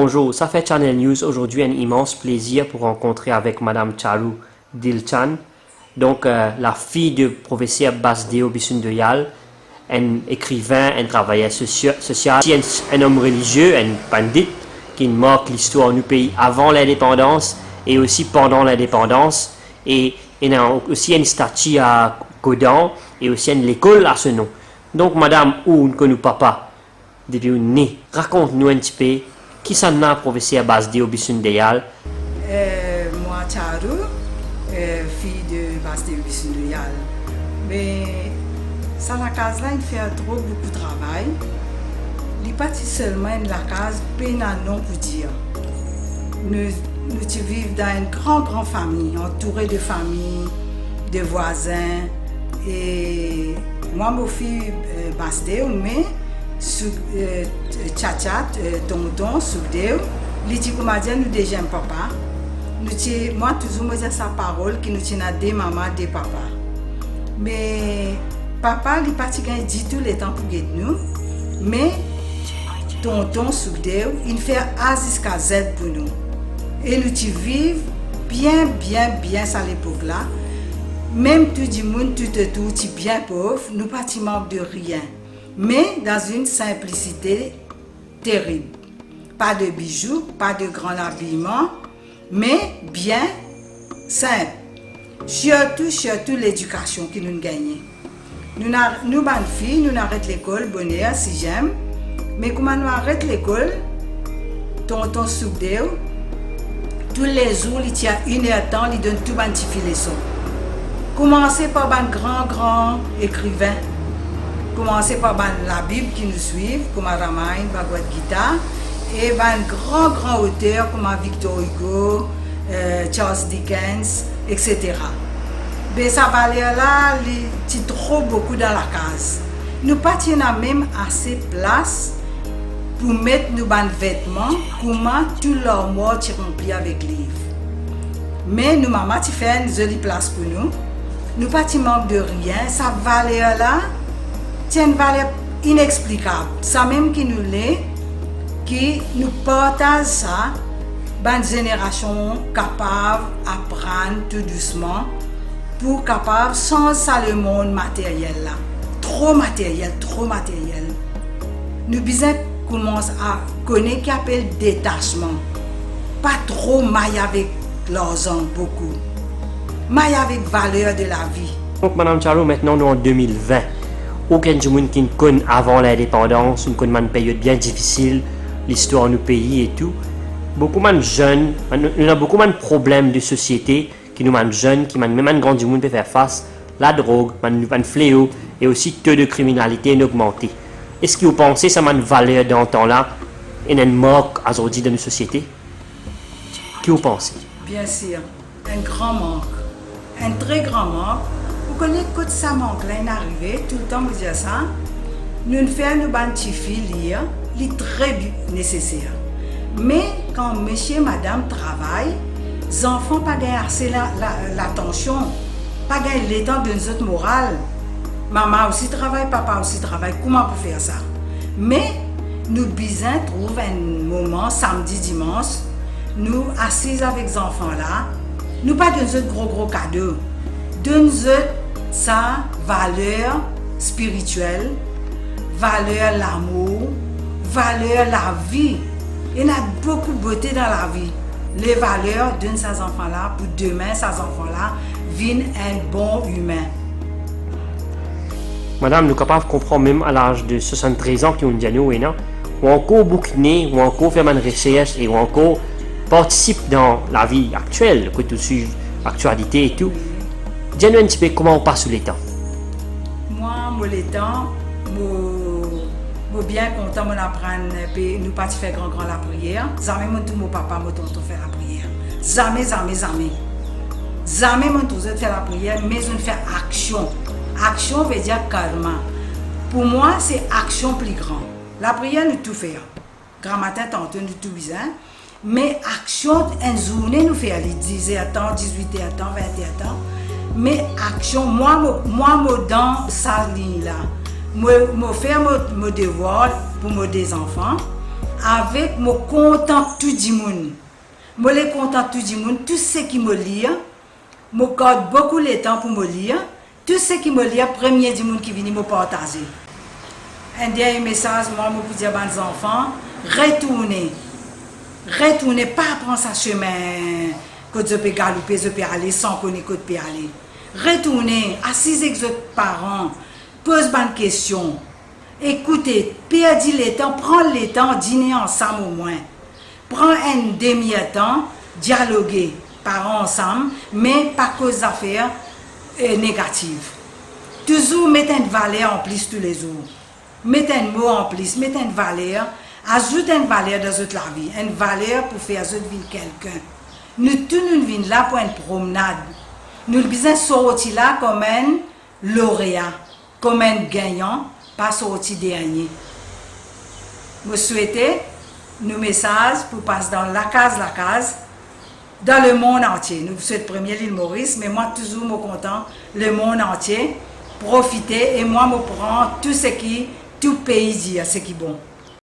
bonjour, ça fait Channel News. Aujourd'hui, un immense plaisir pour rencontrer avec Madame Charu Dilchan, donc la fille du professeur Basdeo Bisundoyal, un écrivain, un travailleur social, un homme religieux, un pandit qui marque l'histoire du pays avant l'indépendance et aussi pendant l'indépendance. Et il y a aussi une statue à Godan et aussi une école à ce nom. Donc, Madame, où que nous papa, depuis né, raconte-nous un petit peu qui s'en a professeur Basdeo Bisundoyal. Moi, Charu, fille de Basdeo Bisundoyal. Mais ça, la case là, il fait trop beaucoup de travail. Il n'est pas seulement la case, peine à non pour dire. Nous vivons dans une grande famille, entourée de familles, de voisins. Et moi, mon fils Basdeo, mais Tchatchat, Tonton, Soudéo, il dit que nous déjà un papa. Moi, toujours, moi, j'ai sa parole qui nous tient à des mamans, des papas. Mais papa, il n'est pas dit tout le temps pour nous. Mais Tonton, Soudéo, il fait A jusqu'à Z pour nous. Et nous vivons bien ça à l'époque-là. Même tout le monde, tout est bien pauvre, nous pas manque de rien. Mais dans une simplicité terrible. Pas de bijoux, pas de grand habillement, mais bien simple. Surtout l'éducation qui nous gagne. Nous, bonnes filles, nous arrêtons l'école, bonheur, si j'aime. Mais comment nous arrêtons l'école, Tonton Soudéo, tous les jours, il tient 1 heure de temps, il donne tout les petites leçons. Commencez par un grand écrivain. Commencez par la Bible qui nous suit, comme Ramayana, Bhagavad Gita, et un grand auteur comme Victor Hugo, Charles Dickens, etc. Mais ça valait là, il trop beaucoup dans la case. Nous pas même assez de place pour mettre nos vêtements, comment tout leur mort est rempli avec livres. Mais nous, maman, tu fais une jolie place pour nous. Nous pas manque de rien, ça valait là. C'est une valeur inexplicable. Ça même qui nous l'est, qui nous partage ça, une génération capable d'apprendre tout doucement pour capable sans ça le monde matériel là. Trop matériel. Nous besoin commencer à connaître ce qu'on appelle détachement. Pas trop maille avec l'argent, beaucoup. Maille avec valeur de la vie. Donc, Madame Charu, maintenant nous en 2020. Aucun monde qui nous connaît avant l'indépendance, nous connaît une période bien difficile, l'histoire du pays et tout. Beaucoup de jeunes, nous avons beaucoup de problèmes de société qui nous mandent jeunes, qui même un grand monde peut faire face. La drogue, un fléau et aussi le taux de criminalité augmenté. Est-ce que vous pensez que ça a une valeur dans ce temps-là et une manque aujourd'hui dans nos sociétés? Qu'est-ce que vous pensez? Bien sûr, un grand manque, un très grand manque. Vous connaissez que ça manque là, il est arrivé, tout le temps vous dites ça. Nous faisons nos petites filles lire, c'est très nécessaire. Mais quand monsieur et madame travaillent, les enfants pas gagner assez l'attention, pas gagner le temps de nous autres morale. Maman aussi travaille, papa aussi travaille, comment pour faire ça? Mais nous besoin trouver un moment, samedi, dimanche, nous assis avec les enfants là, nous pas de nous autres gros cadeaux, de nous autres sa valeur spirituelle, valeur l'amour, valeur la vie. Il y a beaucoup de beauté dans la vie. Les valeurs donnent ces enfants-là pour demain, ces enfants-là viennent un bon humain. Madame, nous sommes capables de comprendre même à l'âge de 73 ans qui ont dit nous, ou encore bouquiner, ou encore faire une recherche, et ou encore participe dans la vie actuelle, que tout suit l'actualité et tout. Dis-nous un petit peu comment on passe le temps. Moi, le temps, je suis bien content d'apprendre, nous pas faire grand la prière. Jamais mon papa, mon tonton fait la prière. Jamais mon tonton fait la prière, mais on fait action. Action veut dire karma. Pour moi, c'est action plus grande. La prière, nous tout faire. Grand matin, tantôt, nous tout bien. Mais action, une journée, nous fait aller 10h, 18h, 20h. Mais action, moi, dans sa ligne là, moi faire mon devoir pour mes enfants, avec mon content tout du monde. Moi les content tout du monde, tout ce qui me lit, me garde beaucoup le temps pour me lire. Tout ce qui me lit, premier du monde qui vient me partager. Un dernier message, moi, je vous dire aux enfants, retournez. Retournez, pas prendre sa chemin, que je peux galoper, je peux aller sans connaître que je peux aller. Retournez, assisez avec vos parents, posez bonnes questions. Écoutez, perdez le temps, prenez le temps, dîner ensemble au moins. Prends un demi-temps, dialoguer, parents ensemble, mais pas cause d'affaires négatives. Toujours mettez une valeur en plus tous les jours. Mettez un mot en plus, mettez une valeur, ajoutez une valeur dans votre vie, une valeur pour faire votre vie quelqu'un. Nous tous nous venons là pour une promenade. Nous besoin sortir là comme un lauréat, comme un gagnant, pas sortir dernier. Je souhaite nos messages pour passer dans la case, dans le monde entier. Nous souhaitons premier l'île Maurice, mais moi toujours me content, le monde entier, profiter et moi me prends tout pays dit, ce qui est bon.